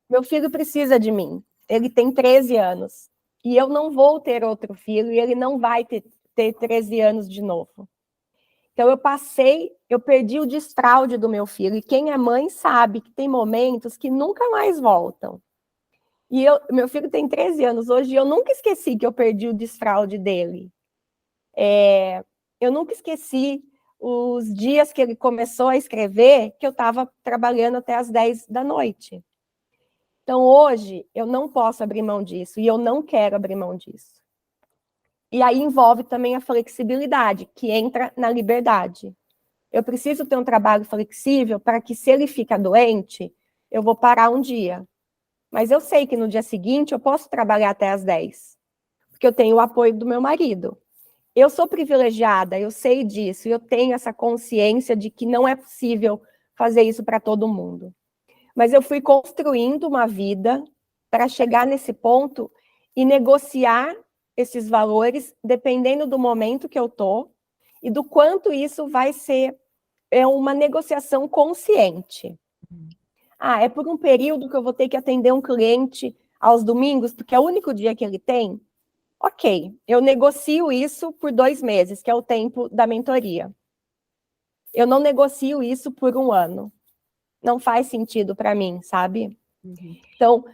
Meu filho precisa de mim. ele tem 13 anos. E eu não vou ter outro filho e ele não vai ter 13 anos de novo. Então, eu perdi o desfraude do meu filho. E quem é mãe sabe que tem momentos que nunca mais voltam. E meu filho tem 13 anos hoje e eu nunca esqueci que eu perdi o desfraude dele. Eu nunca esqueci os dias que ele começou a escrever, que eu estava trabalhando até as 10 da noite. Então, hoje, eu não posso abrir mão disso e eu não quero abrir mão disso. E aí envolve também a flexibilidade, que entra na liberdade. Eu preciso ter um trabalho flexível para que, se ele fica doente, eu vou parar um dia. Mas eu sei que no dia seguinte eu posso trabalhar até as 10, porque eu tenho o apoio do meu marido. Eu sou privilegiada, eu sei disso, e eu tenho essa consciência de que não é possível fazer isso para todo mundo. Mas eu fui construindo uma vida para chegar nesse ponto e negociar esses valores dependendo do momento que eu estou e do quanto isso vai ser uma negociação consciente. É por um período que eu vou ter que atender um cliente aos domingos, porque é o único dia que ele tem? Ok, eu negocio isso por 2 meses, que é o tempo da mentoria. Eu não negocio isso por 1 ano. Não faz sentido para mim, sabe? Então,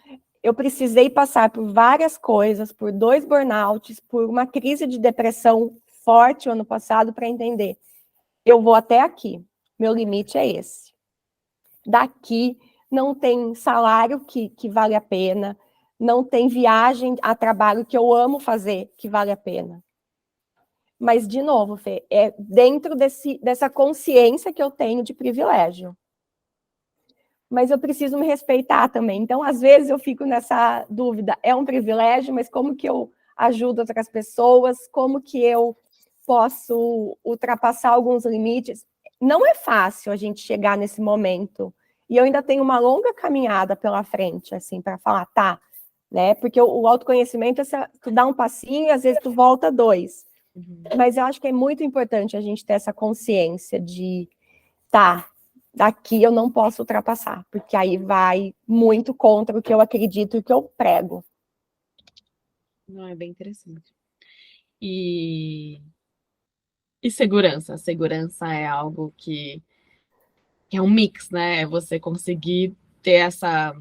eu precisei passar por várias coisas, por 2 burnouts, por uma crise de depressão forte o ano passado para entender. Eu vou até aqui, meu limite é esse. Daqui não tem salário que vale a pena, não tem viagem a trabalho que eu amo fazer que vale a pena. Mas, de novo, Fê, é dentro dessa consciência que eu tenho de privilégio. Mas eu preciso me respeitar também. Então, às vezes, eu fico nessa dúvida. É um privilégio, mas como que eu ajudo outras pessoas? Como que eu posso ultrapassar alguns limites? Não é fácil a gente chegar nesse momento. E eu ainda tenho uma longa caminhada pela frente, assim, para falar, tá, né? Porque o autoconhecimento é tu dá um passinho e às vezes tu volta 2. Mas eu acho que é muito importante a gente ter essa consciência de, tá, daqui eu não posso ultrapassar, porque aí vai muito contra o que eu acredito e o que eu prego. Não, é bem interessante. E segurança? Segurança é algo que é um mix, né? É você conseguir ter essa,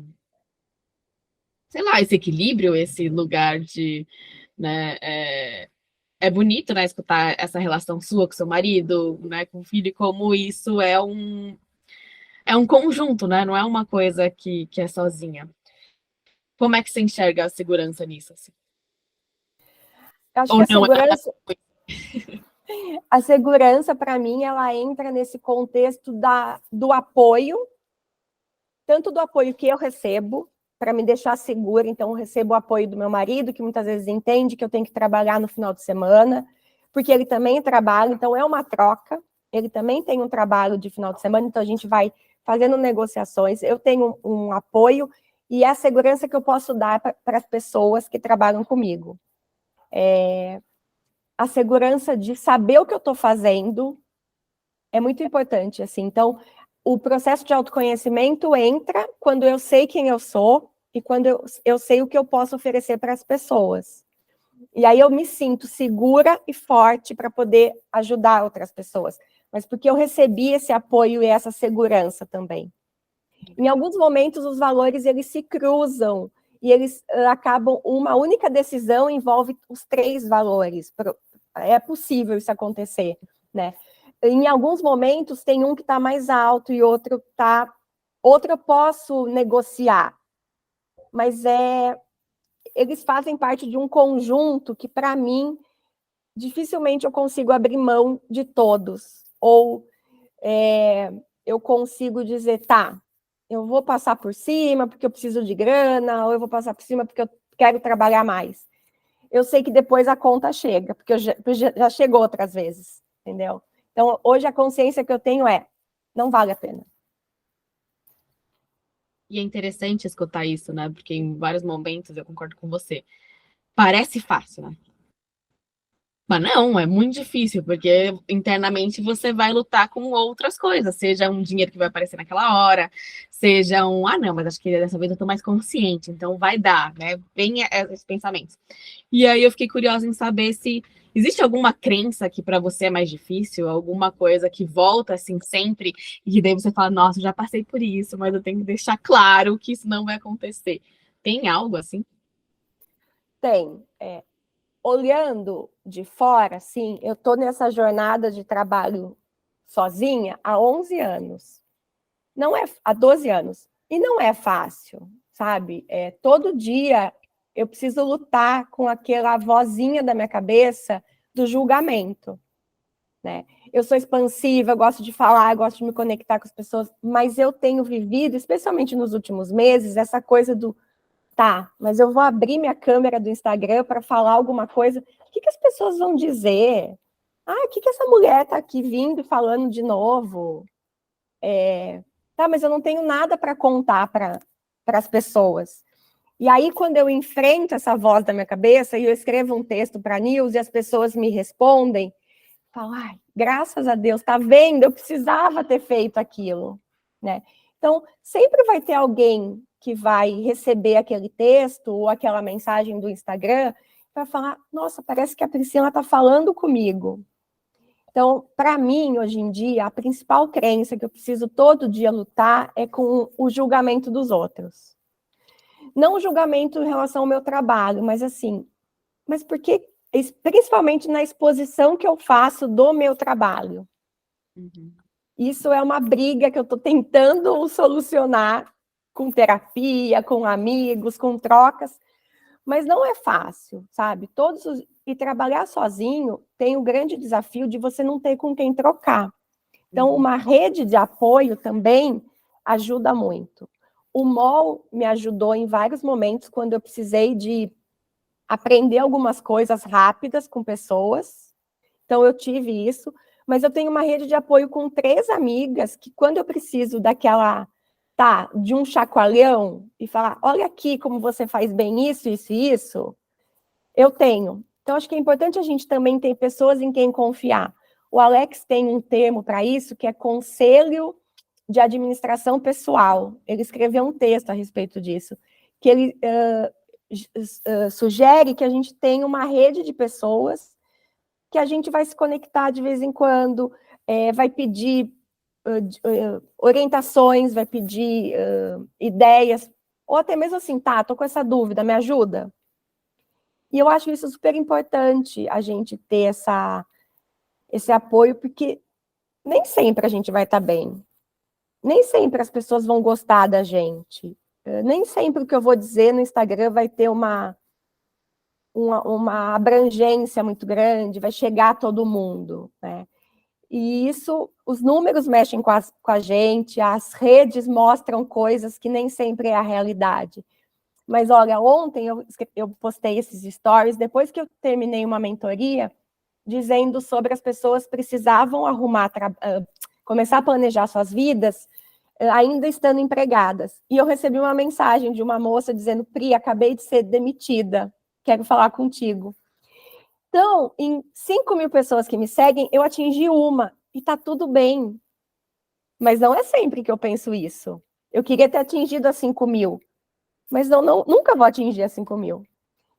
sei lá, esse equilíbrio, esse lugar de, né? É bonito, né, escutar essa relação sua com seu marido, né, com o filho, e como isso é um conjunto, né? Não é uma coisa que é sozinha. Como é que você enxerga a segurança nisso? Assim? Eu acho Ou que não é? a segurança, para mim, ela entra nesse contexto do apoio, tanto do apoio que eu recebo, para me deixar segura. Então, eu recebo o apoio do meu marido, que muitas vezes entende que eu tenho que trabalhar no final de semana, porque ele também trabalha, então é uma troca. Ele também tem um trabalho de final de semana, então a gente vai fazendo negociações. Eu tenho um apoio e é a segurança que eu posso dar para as pessoas que trabalham comigo. A segurança de saber o que eu estou fazendo é muito importante, assim. Então, o processo de autoconhecimento entra quando eu sei quem eu sou e quando eu sei o que eu posso oferecer para as pessoas. E aí eu me sinto segura e forte para poder ajudar outras pessoas. Mas porque eu recebi esse apoio e essa segurança também. Em alguns momentos, os valores, eles se cruzam e eles acabam, uma única decisão envolve os 3 valores. É possível isso acontecer, né? Em alguns momentos, tem um que está mais alto e outro está... Outro eu posso negociar, mas eles fazem parte de um conjunto que, para mim, dificilmente eu consigo abrir mão de todos. Ou eu consigo dizer, tá, eu vou passar por cima porque eu preciso de grana, ou eu vou passar por cima porque eu quero trabalhar mais. Eu sei que depois a conta chega, porque já chegou outras vezes, entendeu? Então, hoje a consciência que eu tenho não vale a pena. E é interessante escutar isso, né? Porque em vários momentos eu concordo com você. Parece fácil, né? Mas não, é muito difícil, porque internamente você vai lutar com outras coisas, seja um dinheiro que vai aparecer naquela hora, seja um, não, mas acho que dessa vez eu tô mais consciente, então vai dar, né? Vem esses pensamentos. E aí eu fiquei curiosa em saber se existe alguma crença que para você é mais difícil, alguma coisa que volta assim sempre, e daí você fala, nossa, eu já passei por isso, mas eu tenho que deixar claro que isso não vai acontecer. Tem algo assim? Tem. Olhando de fora, assim, eu tô nessa jornada de trabalho sozinha há 11 anos. Não é há 12 anos. E não é fácil, sabe? Todo dia eu preciso lutar com aquela vozinha da minha cabeça do julgamento, né? Eu sou expansiva, eu gosto de falar, eu gosto de me conectar com as pessoas, mas eu tenho vivido, especialmente nos últimos meses, essa coisa do tá, mas eu vou abrir minha câmera do Instagram para falar alguma coisa. O que as pessoas vão dizer? O que essa mulher está aqui vindo e falando de novo? Tá, mas eu não tenho nada para contar para as pessoas. E aí, quando eu enfrento essa voz da minha cabeça e eu escrevo um texto para a News e as pessoas me respondem, falo, graças a Deus, tá vendo? Eu precisava ter feito aquilo, né? Então, sempre vai ter alguém que vai receber aquele texto ou aquela mensagem do Instagram para falar, nossa, parece que a Priscila está falando comigo. Então, para mim, hoje em dia, a principal crença que eu preciso todo dia lutar é com o julgamento dos outros. Não o julgamento em relação ao meu trabalho, mas assim, mas por que, principalmente na exposição que eu faço do meu trabalho. Uhum. Isso é uma briga que eu estou tentando solucionar com terapia, com amigos, com trocas, mas não é fácil, sabe? E trabalhar sozinho tem o grande desafio de você não ter com quem trocar. Então, uma rede de apoio também ajuda muito. O MOL me ajudou em vários momentos quando eu precisei de aprender algumas coisas rápidas com pessoas. Então, eu tive isso, mas eu tenho uma rede de apoio com 3 amigas que, quando eu preciso de um chacoalhão e falar, olha aqui como você faz bem isso, isso e isso, eu tenho. Então, acho que é importante a gente também ter pessoas em quem confiar. O Alex tem um termo para isso, que é conselho de administração pessoal. Ele escreveu um texto a respeito disso, que ele sugere que a gente tenha uma rede de pessoas que a gente vai se conectar de vez em quando, vai pedir orientações, vai pedir ideias, ou até mesmo assim, tô com essa dúvida, me ajuda? E eu acho isso super importante, a gente ter esse apoio, porque nem sempre a gente vai estar bem, nem sempre as pessoas vão gostar da gente, nem sempre o que eu vou dizer no Instagram vai ter uma abrangência muito grande, vai chegar a todo mundo, né? E isso, os números mexem com a gente, as redes mostram coisas que nem sempre é a realidade. Mas, olha, ontem eu postei esses stories, depois que eu terminei uma mentoria, dizendo sobre as pessoas precisavam começar a planejar suas vidas, ainda estando empregadas. E eu recebi uma mensagem de uma moça dizendo, Pri, acabei de ser demitida, quero falar contigo. Então, em 5.000 pessoas que me seguem, eu atingi uma, e tá tudo bem. Mas não é sempre que eu penso isso. Eu queria ter atingido as 5.000, mas nunca vou atingir as 5.000.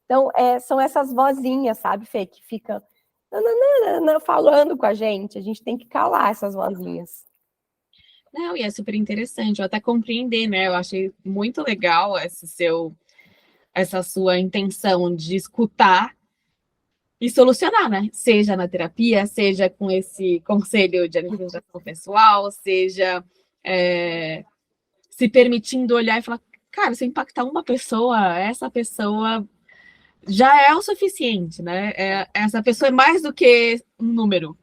Então, são essas vozinhas, sabe, Fê, que ficam falando com a gente tem que calar essas vozinhas. Não, e é super interessante, eu até compreender, né? Eu achei muito legal essa sua intenção de escutar e solucionar, né? Seja na terapia, seja com esse conselho de administração pessoal, seja se permitindo olhar e falar, cara, se eu impactar uma pessoa, essa pessoa já é o suficiente, né? Essa pessoa é mais do que um número.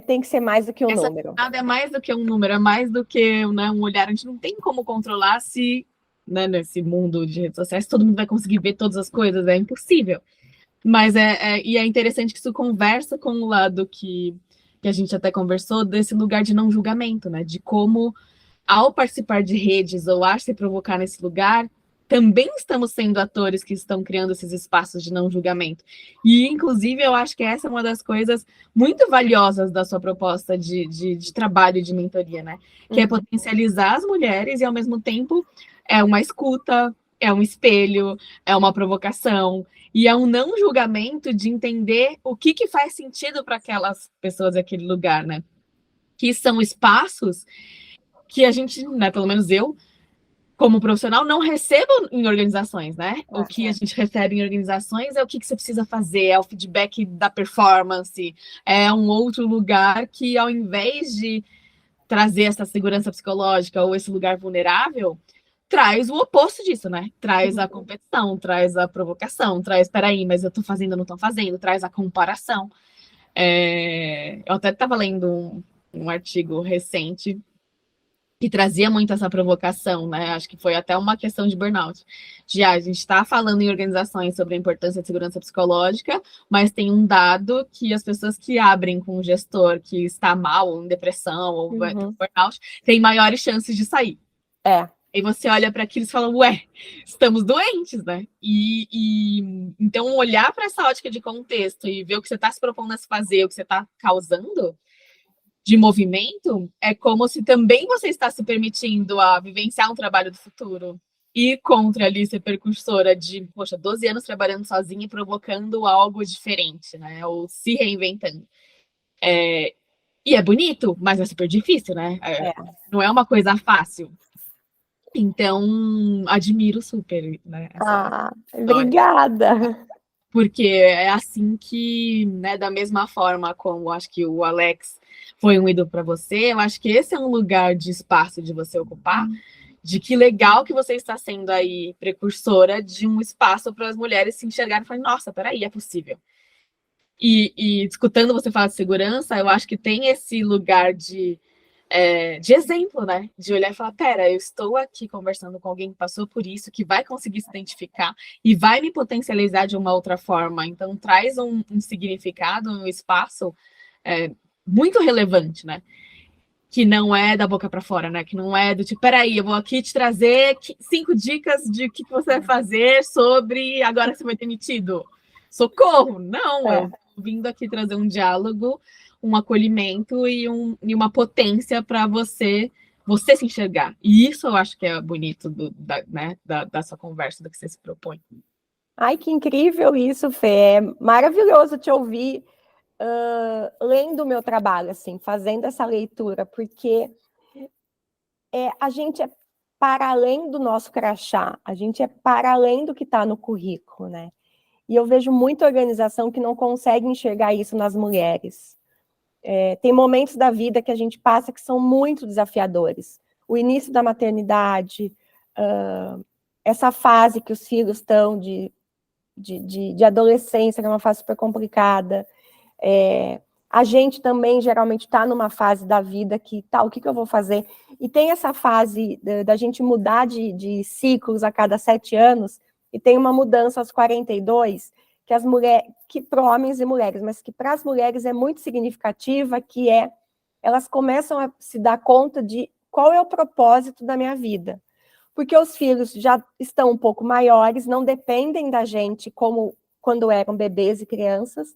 Tem que ser mais do que um Essa número. nada é mais do que um número, é mais do que, né, um olhar. A gente não tem como controlar se, né, nesse mundo de redes sociais, todo mundo vai conseguir ver todas as coisas, é impossível. Mas e é interessante que isso conversa com o lado que a gente até conversou, desse lugar de não julgamento, né? De como, ao participar de redes ou a se provocar nesse lugar, também estamos sendo atores que estão criando esses espaços de não julgamento. E, inclusive, eu acho que essa é uma das coisas muito valiosas da sua proposta de trabalho e de mentoria, né? Que é potencializar as mulheres e, ao mesmo tempo, é uma escuta, é um espelho, é uma provocação, e é um não julgamento de entender o que faz sentido para aquelas pessoas daquele lugar, né? Que são espaços que a gente, né, pelo menos eu, como profissional, não recebo em organizações, né? O que a gente recebe em organizações é o que você precisa fazer, é o feedback da performance, é um outro lugar que, ao invés de trazer essa segurança psicológica ou esse lugar vulnerável, traz o oposto disso, né? Traz a competição, traz a provocação, traz, peraí, mas eu tô fazendo, eu não tô fazendo, traz a comparação. Eu até estava lendo um artigo recente que trazia muito essa provocação, né? Acho que foi até uma questão de burnout. A gente está falando em organizações sobre a importância de segurança psicológica, mas tem um dado que as pessoas que abrem com um gestor que está mal, ou em depressão, ou burnout, têm maiores chances de sair. E você olha para aquilo e fala, ué, estamos doentes, né? Então, olhar para essa ótica de contexto e ver o que você está se propondo a fazer, o que você está causando de movimento, é como se também você está se permitindo a vivenciar um trabalho do futuro. E contra ali ser precursora de, 12 anos trabalhando sozinha e provocando algo diferente, né? Ou se reinventando. E é bonito, mas é super difícil, né? Não é uma coisa fácil. Então, admiro super, né? Obrigada! Porque é assim que, né, da mesma forma como acho que o Alex foi um ídolo para você, eu acho que esse é um lugar de espaço de você ocupar, de que legal que você está sendo aí precursora de um espaço para as mulheres se enxergarem e falarem, nossa, peraí, é possível. E escutando você falar de segurança, eu acho que tem esse lugar de exemplo, né? De olhar e falar, pera, eu estou aqui conversando com alguém que passou por isso, que vai conseguir se identificar e vai me potencializar de uma outra forma. Então, traz um significado, um espaço muito relevante, né? Que não é da boca para fora, né? Que não é do tipo, peraí, eu vou aqui te trazer 5 dicas de o que você vai fazer sobre agora que você foi demitido. Socorro! Não, eu tô vindo aqui trazer um diálogo, um acolhimento e uma potência para você se enxergar. E isso eu acho que é bonito da sua conversa, do que você se propõe. Ai, que incrível isso, Fê. É maravilhoso te ouvir lendo o meu trabalho, assim, fazendo essa leitura, porque a gente é para além do nosso crachá, a gente é para além do que está no currículo, né? E eu vejo muita organização que não consegue enxergar isso nas mulheres. Tem momentos da vida que a gente passa que são muito desafiadores. O início da maternidade, essa fase que os filhos estão de adolescência, que é uma fase super complicada. A gente também geralmente está numa fase da vida que o que eu vou fazer? E tem essa fase da gente mudar de ciclos a cada 7 anos, e tem uma mudança aos 42, que as mulheres, que para homens e mulheres, mas que para as mulheres é muito significativa, que elas começam a se dar conta de qual é o propósito da minha vida. Porque os filhos já estão um pouco maiores, não dependem da gente como quando eram bebês e crianças,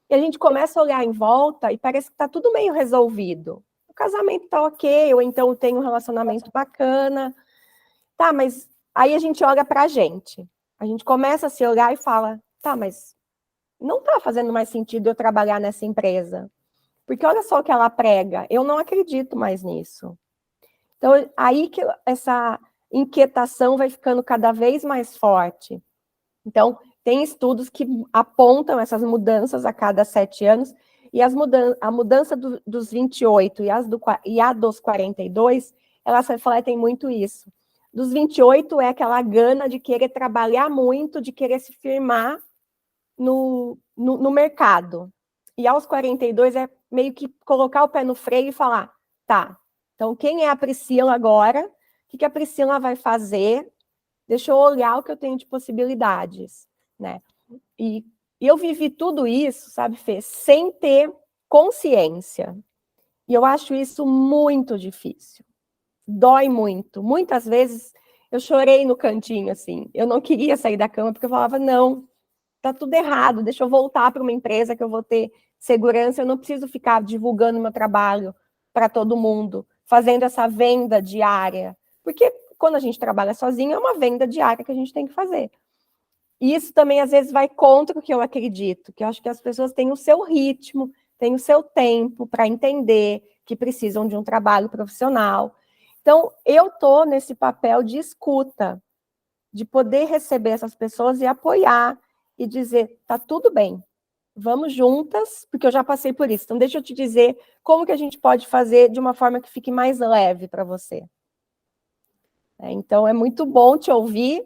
e a gente começa a olhar em volta e parece que está tudo meio resolvido. O casamento está ok, ou então tem um relacionamento bacana. Tá, mas aí a gente olha para a gente começa a se olhar e fala, tá, mas não está fazendo mais sentido eu trabalhar nessa empresa. Porque olha só o que ela prega, eu não acredito mais nisso. Então, aí que essa inquietação vai ficando cada vez mais forte. Então, tem estudos que apontam essas mudanças a cada 7 anos, e a mudança dos 28 e a dos 42, elas refletem muito isso. Dos 28 é aquela gana de querer trabalhar muito, de querer se firmar no mercado. E aos 42 é meio que colocar o pé no freio e falar, tá, então quem é a Priscila agora? O que a Priscila vai fazer? Deixa eu olhar o que eu tenho de possibilidades, né? E eu vivi tudo isso, sabe, Fê, sem ter consciência. E eu acho isso muito difícil. Dói muito. Muitas vezes Eu chorei no cantinho, assim. Eu não queria sair da cama, porque eu falava, não, tá tudo errado, deixa eu voltar para uma empresa que eu vou ter segurança, eu não preciso ficar divulgando meu trabalho para todo mundo, fazendo essa venda diária. Porque quando a gente trabalha sozinho, é uma venda diária que a gente tem que fazer. E isso também, às vezes, vai contra o que eu acredito, que eu acho que as pessoas têm o seu ritmo, têm o seu tempo para entender que precisam de um trabalho profissional. Então, eu estou nesse papel de escuta, de poder receber essas pessoas e apoiar, e dizer, tá tudo bem, vamos juntas, porque eu já passei por isso. Então, deixa eu te dizer como que a gente pode fazer de uma forma que fique mais leve para você. Então, é muito bom te ouvir,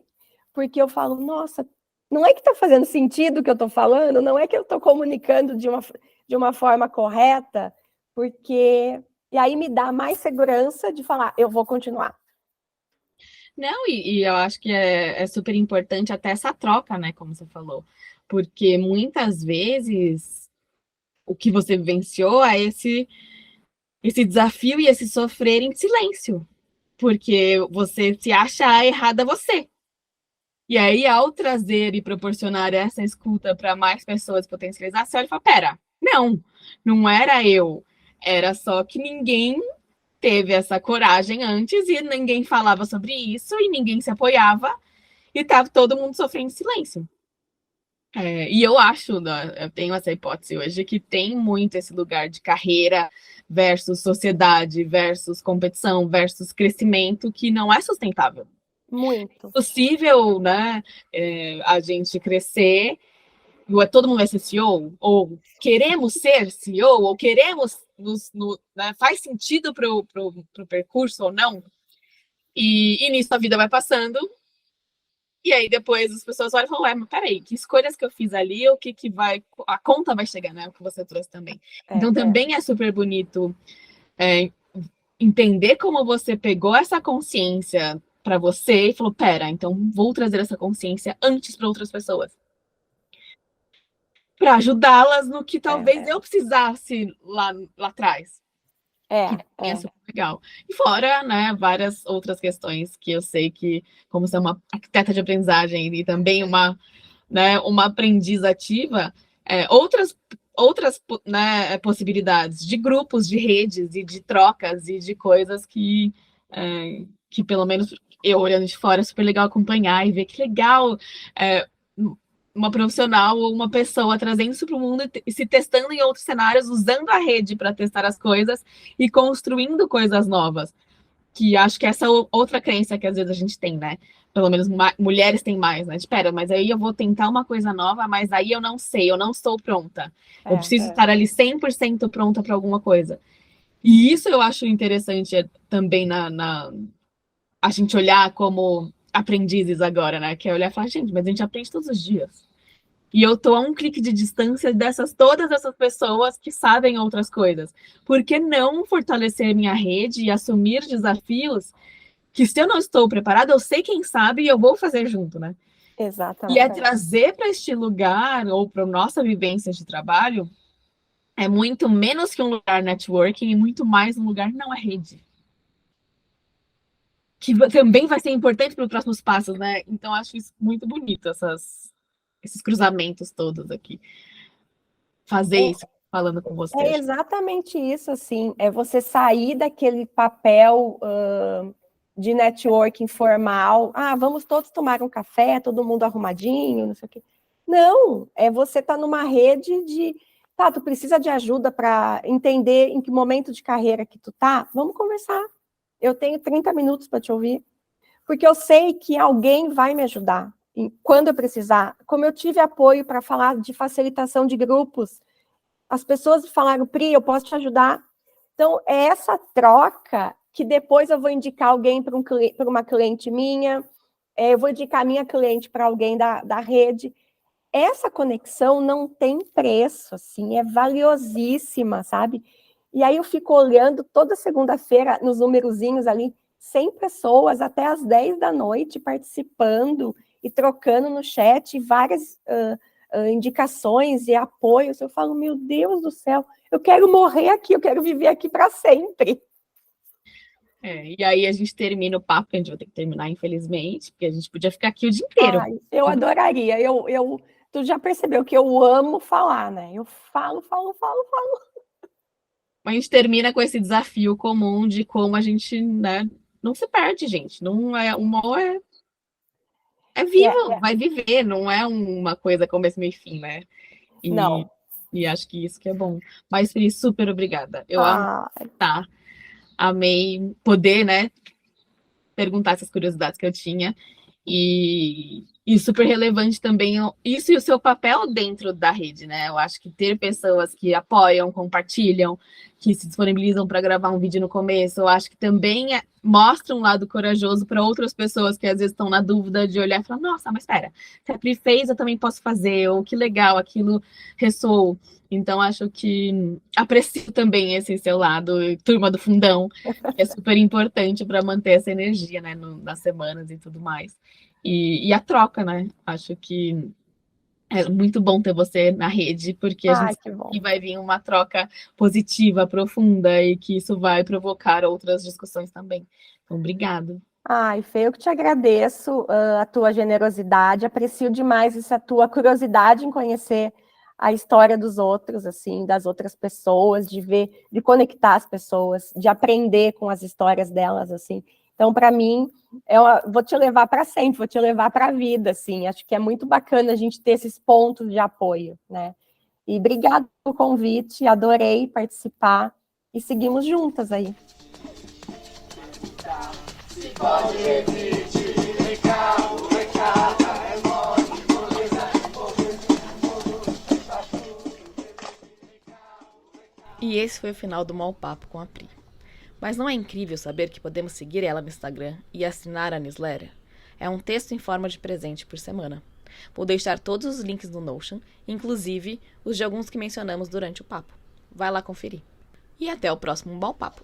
porque eu falo, nossa, não é que está fazendo sentido o que eu estou falando, não é que eu estou comunicando de uma forma correta, porque... E aí me dá mais segurança de falar, eu vou continuar. Não, e eu acho que é super importante até essa troca, né, como você falou. Porque muitas vezes o que você vivenciou é esse desafio e esse sofrer em silêncio. Porque você se acha errada você. E aí, ao trazer e proporcionar essa escuta para mais pessoas potencializar, você olha e fala, pera, não era eu. Era só que ninguém teve essa coragem antes e ninguém falava sobre isso e ninguém se apoiava e estava todo mundo sofrendo em silêncio. E eu acho, né, eu tenho essa hipótese hoje, que tem muito esse lugar de carreira versus sociedade, versus competição, versus crescimento, que não é sustentável. Muito. É possível, né, a gente crescer, todo mundo vai ser CEO, ou queremos ser CEO, ou queremos, né, faz sentido para o percurso ou não, e nisso a vida vai passando. E aí depois as pessoas olham e falam, mas peraí, que escolhas que eu fiz ali, o que vai... A conta vai chegar, né? O que você trouxe também. Então também é super bonito entender como você pegou essa consciência para você e falou, pera, então vou trazer essa consciência antes para outras pessoas. Para ajudá-las no que talvez eu precisasse lá atrás. Que é super legal. E fora, né, várias outras questões que eu sei que, como você é uma arquiteta de aprendizagem e também uma aprendiz ativa, outras né, possibilidades de grupos, de redes e de trocas e de coisas que pelo menos eu olhando de fora é super legal acompanhar e ver que legal uma profissional ou uma pessoa trazendo isso para o mundo e se testando em outros cenários, usando a rede para testar as coisas e construindo coisas novas. Que acho que essa é outra crença que às vezes a gente tem, né? Pelo menos mulheres têm mais, né? Espera, mas aí eu vou tentar uma coisa nova, mas aí eu não sei, eu não estou pronta. Eu preciso estar ali 100% pronta para alguma coisa. E isso eu acho interessante também a gente olhar como aprendizes agora, né? Que é olhar e falar, gente, mas a gente aprende todos os dias. E eu tô a um clique de distância todas essas pessoas que sabem outras coisas. Por que não fortalecer minha rede e assumir desafios que, se eu não estou preparada, eu sei quem sabe e eu vou fazer junto, né? Exatamente. E trazer para este lugar, ou para nossa vivência de trabalho, é muito menos que um lugar networking e muito mais um lugar não é rede. Que também vai ser importante para os próximos passos, né? Então, acho isso muito bonito, esses cruzamentos todos aqui. Fazer isso falando com você. É exatamente isso, assim, é você sair daquele papel de networking formal, vamos todos tomar um café, todo mundo arrumadinho, não sei o quê. Não, é você estar numa rede de, tu precisa de ajuda para entender em que momento de carreira que tu tá, vamos conversar. Eu tenho 30 minutos para te ouvir, porque eu sei que alguém vai me ajudar quando eu precisar. Como eu tive apoio para falar de facilitação de grupos, as pessoas falaram, Pri, eu posso te ajudar. Então, é essa troca que depois eu vou indicar alguém para uma cliente minha, eu vou indicar a minha cliente para alguém da rede. Essa conexão não tem preço, assim, é valiosíssima, sabe? E aí eu fico olhando toda segunda-feira nos numerozinhos ali, 100 pessoas até as 10 da noite participando e trocando no chat várias indicações e apoios. Eu falo, meu Deus do céu, eu quero morrer aqui, eu quero viver aqui para sempre. E aí a gente termina o papo, que a gente vai ter que terminar, infelizmente, porque a gente podia ficar aqui o dia inteiro. Ai, eu adoraria. Tu já percebeu que eu amo falar, né? Eu falo. A gente termina com esse desafio comum de como a gente, né, não se perde, gente. Não é uma hora é vivo, vai viver, não é uma coisa começo, meio e fim, né? Não. E acho que isso que é bom. Mas, Pri, super obrigada. Eu amei poder, né, perguntar essas curiosidades que eu tinha. E super relevante também isso e o seu papel dentro da rede, né? Eu acho que ter pessoas que apoiam, compartilham, que se disponibilizam para gravar um vídeo no começo, eu acho que também mostra um lado corajoso para outras pessoas que às vezes estão na dúvida de olhar e falar, nossa, mas espera, se a Pri fez, eu também posso fazer, ou que legal, aquilo ressoou. Então, acho que aprecio também esse seu lado, turma do fundão, que é super importante para manter essa energia, né, nas semanas e tudo mais. E a troca, né? Acho que é muito bom ter você na rede, porque a gente sabe que vai vir uma troca positiva, profunda, e que isso vai provocar outras discussões também. Então, obrigada. Ai, Fê, eu que te agradeço a tua generosidade, aprecio demais essa tua curiosidade em conhecer a história dos outros, assim, das outras pessoas, de ver, de conectar as pessoas, de aprender com as histórias delas, assim. Então, para mim, vou te levar para sempre, vou te levar para a vida, assim. Acho que é muito bacana a gente ter esses pontos de apoio, né? E obrigada pelo convite, adorei participar e seguimos juntas aí. Se pode repetir, E esse foi o final do Mal Papo com a Pri. Mas não é incrível saber que podemos seguir ela no Instagram e assinar a newsletter? É um texto em forma de presente por semana. Vou deixar todos os links no Notion, inclusive os de alguns que mencionamos durante o papo. Vai lá conferir. E até o próximo Mal Papo.